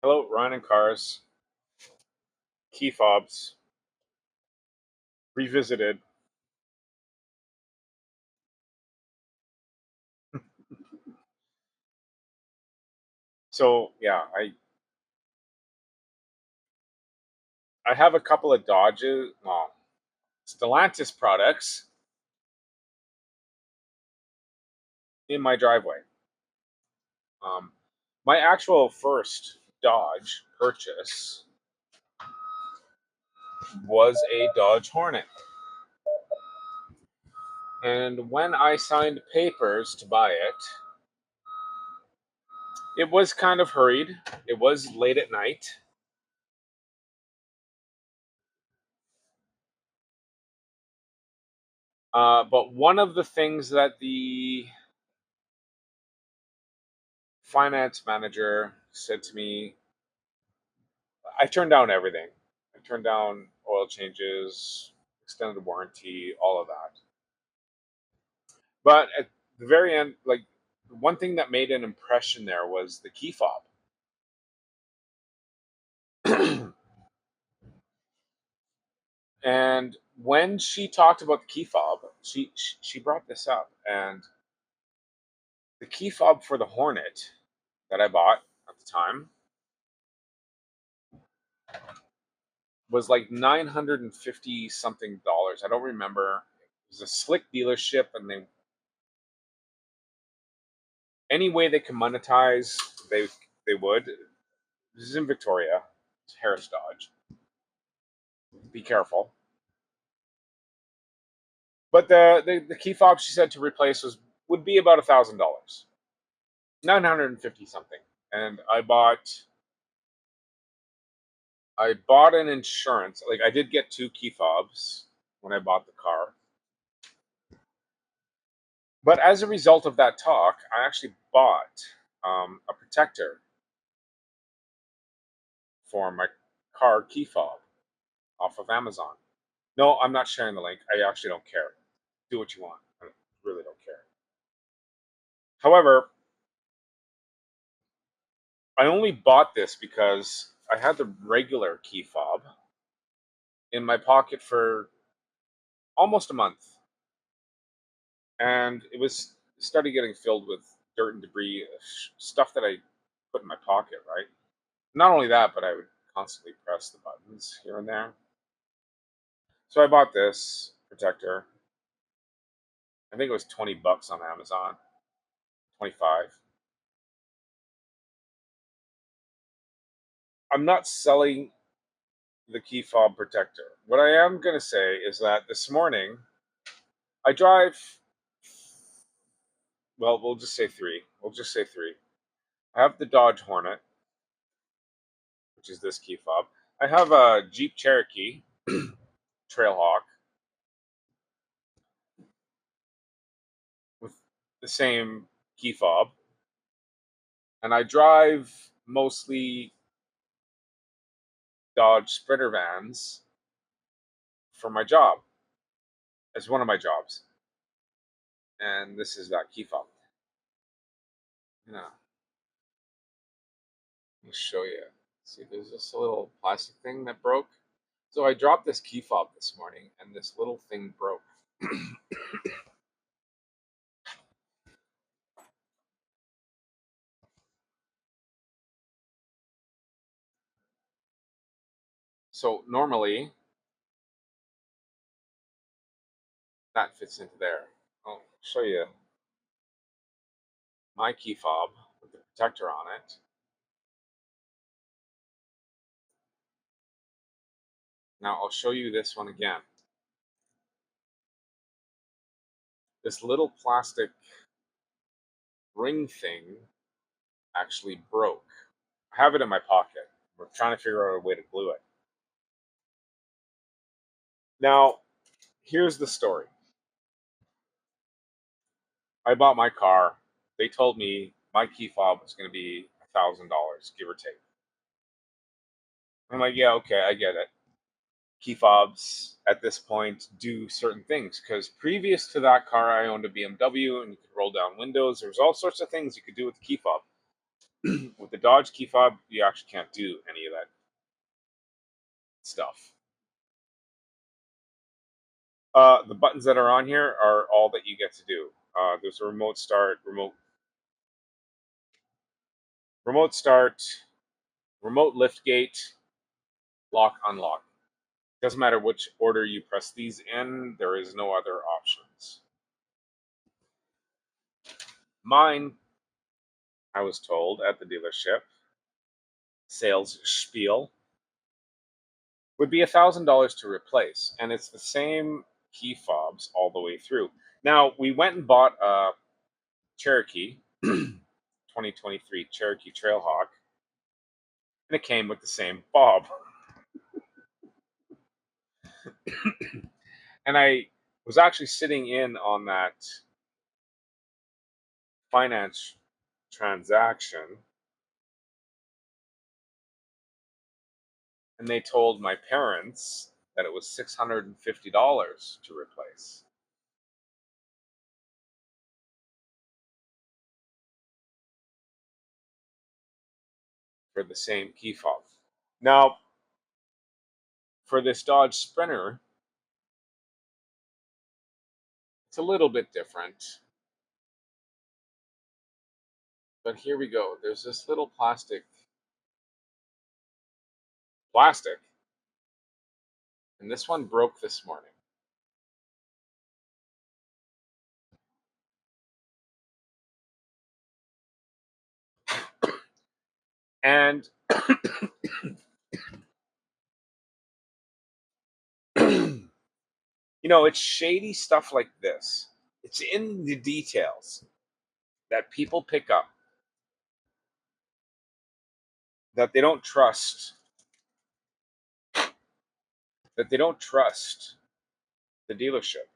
Hello, Ryan and Cars, key fobs, revisited. So yeah, I have a couple of Dodges, well, Stellantis products in my driveway. Um, my actual first Dodge purchase was a Dodge Hornet, and when I signed papers to buy it, it was kind of hurried. It was late at night. But one of the things that the finance manager said to me, I turned down everything. I turned down oil changes, extended warranty, all of that. But at the very end, like one thing that made an impression there was the key fob. And when she talked about the key fob, she brought this up, and the key fob for the Hornet that I bought at the time was like 950 something dollars. I don't remember. It was a slick dealership, and any way they can monetize, they would. This is in Victoria. It's Harris Dodge. Be careful. But the key fob she said to replace would be about $1,000, 950 something. And I bought an insurance. Like I did get two key fobs when I bought the car. But as a result of that talk, I actually bought a protector for my car key fob off of Amazon. No, I'm not sharing the link. I actually don't care. Do what you want. I really don't care. However, I only bought this because I had the regular key fob in my pocket for almost a month, and it was started getting filled with dirt and debris, stuff that I put in my pocket. Right. Not only that, but I would constantly press the buttons here and there. So I bought this protector. I think it was $20 on Amazon, 25. I'm not selling the key fob protector. What I am going to say is that this morning I drive, well, we'll just say three. We'll just say three. I have the Dodge Hornet, which is this key fob. I have a Jeep Cherokee Trailhawk with the same key fob. And I drive mostly Dodge Sprinter vans for my job, as one of my jobs. And this is that key fob. Yeah, let me show you. See, there's just a little plastic thing that broke. So I dropped this key fob this morning, and this little thing broke. So normally that fits into there. I'll show you my key fob with the protector on it. Now I'll show you this one again. This little plastic ring thing actually broke. I have it in my pocket. We're trying to figure out a way to glue it. Now, here's the story. I bought my car. They told me my key fob was going to be $1,000, give or take. I'm like, yeah, okay, I get it. Key fobs at this point do certain things because previous to that car, I owned a BMW and you could roll down windows. There was all sorts of things you could do with the key fob. With the Dodge key fob, you actually can't do any of that stuff. The buttons that are on here are all that you get to do. There's a remote start, remote start, remote lift gate, lock, unlock. Doesn't matter which order you press these in, there is no other options. Mine, I was told at the dealership, sales spiel, would be $1,000 to replace, and it's the same key fobs all the way through. Now, we went and bought a Cherokee, 2023 Cherokee Trailhawk, and it came with the same fob. And I was actually sitting in on that finance transaction, and they told my parents that it was $650 to replace for the same key fob. Now, for this Dodge Sprinter, it's a little bit different. But here we go. There's this little plastic, and this one broke this morning. And it's shady stuff like this. It's in the details that people pick up that they don't trust, the dealership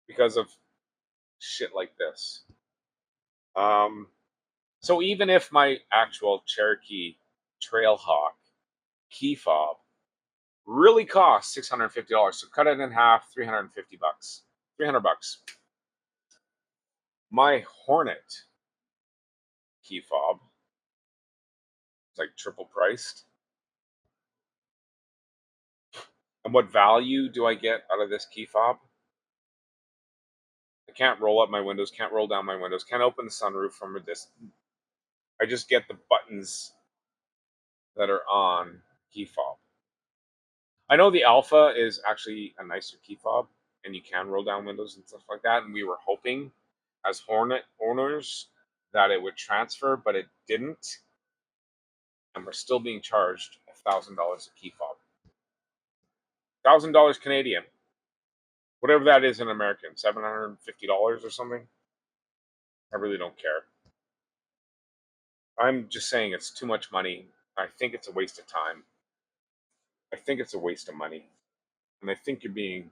because of shit like this. Um, so even if my actual Cherokee Trailhawk key fob really costs $650, so cut it in half, $350, $300. My Hornet key fob is like triple priced. And what value do I get out of this key fob? I can't roll up my windows, can't roll down my windows, can't open the sunroof from a distance. I just get the buttons that are on key fob. I know the Alpha is actually a nicer key fob, and you can roll down windows and stuff like that. And we were hoping, as Hornet owners, that it would transfer, but it didn't. And we're still being charged $1,000 a key fob. $1,000 Canadian, whatever that is in American, $750 or something. I really don't care. I'm just saying it's too much money. I think it's a waste of time. I think it's a waste of money. And I think you're being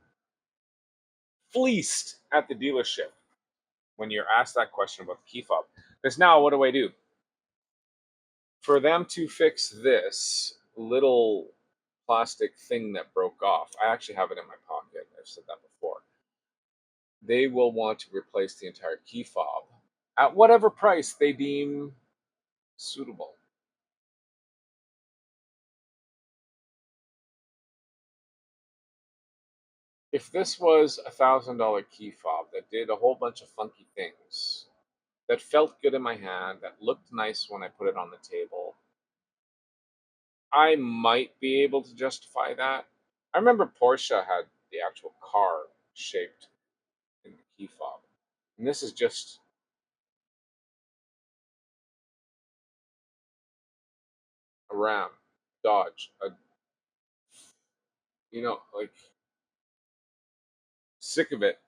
fleeced at the dealership when you're asked that question about the key fob. Because now, what do I do? For them to fix this little plastic thing that broke off, I actually have it in my pocket. I've said that before. They will want to replace the entire key fob at whatever price they deem suitable. If this was $1,000 key fob that did a whole bunch of funky things, that felt good in my hand, that looked nice when I put it on the table, I might be able to justify that. I remember Porsche had the actual car shaped in the key fob. And this is just a Ram, Dodge, like sick of it.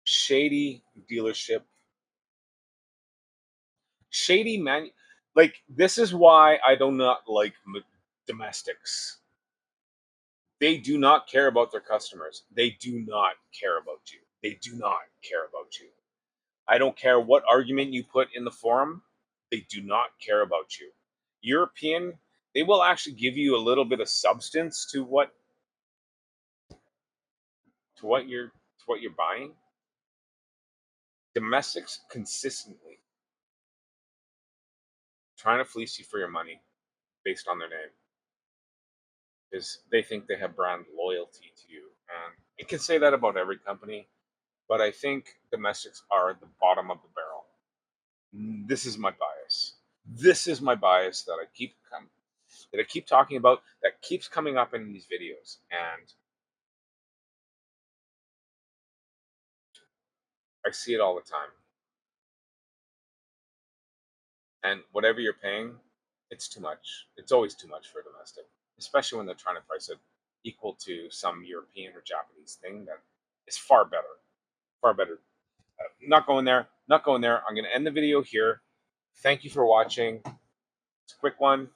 Shady dealership, shady man. Like, this is why I do not like domestics. They do not care about their customers. They do not care about you. They do not care about you. I don't care what argument you put in the forum. They do not care about you. European, they will actually give you a little bit of substance to what you're buying. Domestics consistently trying to fleece you for your money based on their name, because they think they have brand loyalty to you. And you can say that about every company, but I think domestics are at the bottom of the barrel. This is my bias. This is my bias that I keep talking about, that keeps coming up in these videos, and I see it all the time. And whatever you're paying, it's too much. It's always too much for a domestic, especially when they're trying to price it equal to some European or Japanese thing that is far better. Far better. Not going there. Not going there. I'm going to end the video here. Thank you for watching. It's a quick one.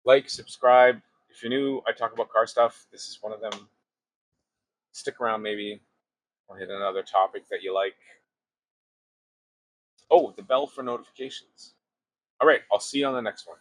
Like, subscribe. If you're new, I talk about car stuff. This is one of them. Stick around, maybe. Or hit another topic that you like. Oh, the bell for notifications. All right. I'll see you on the next one.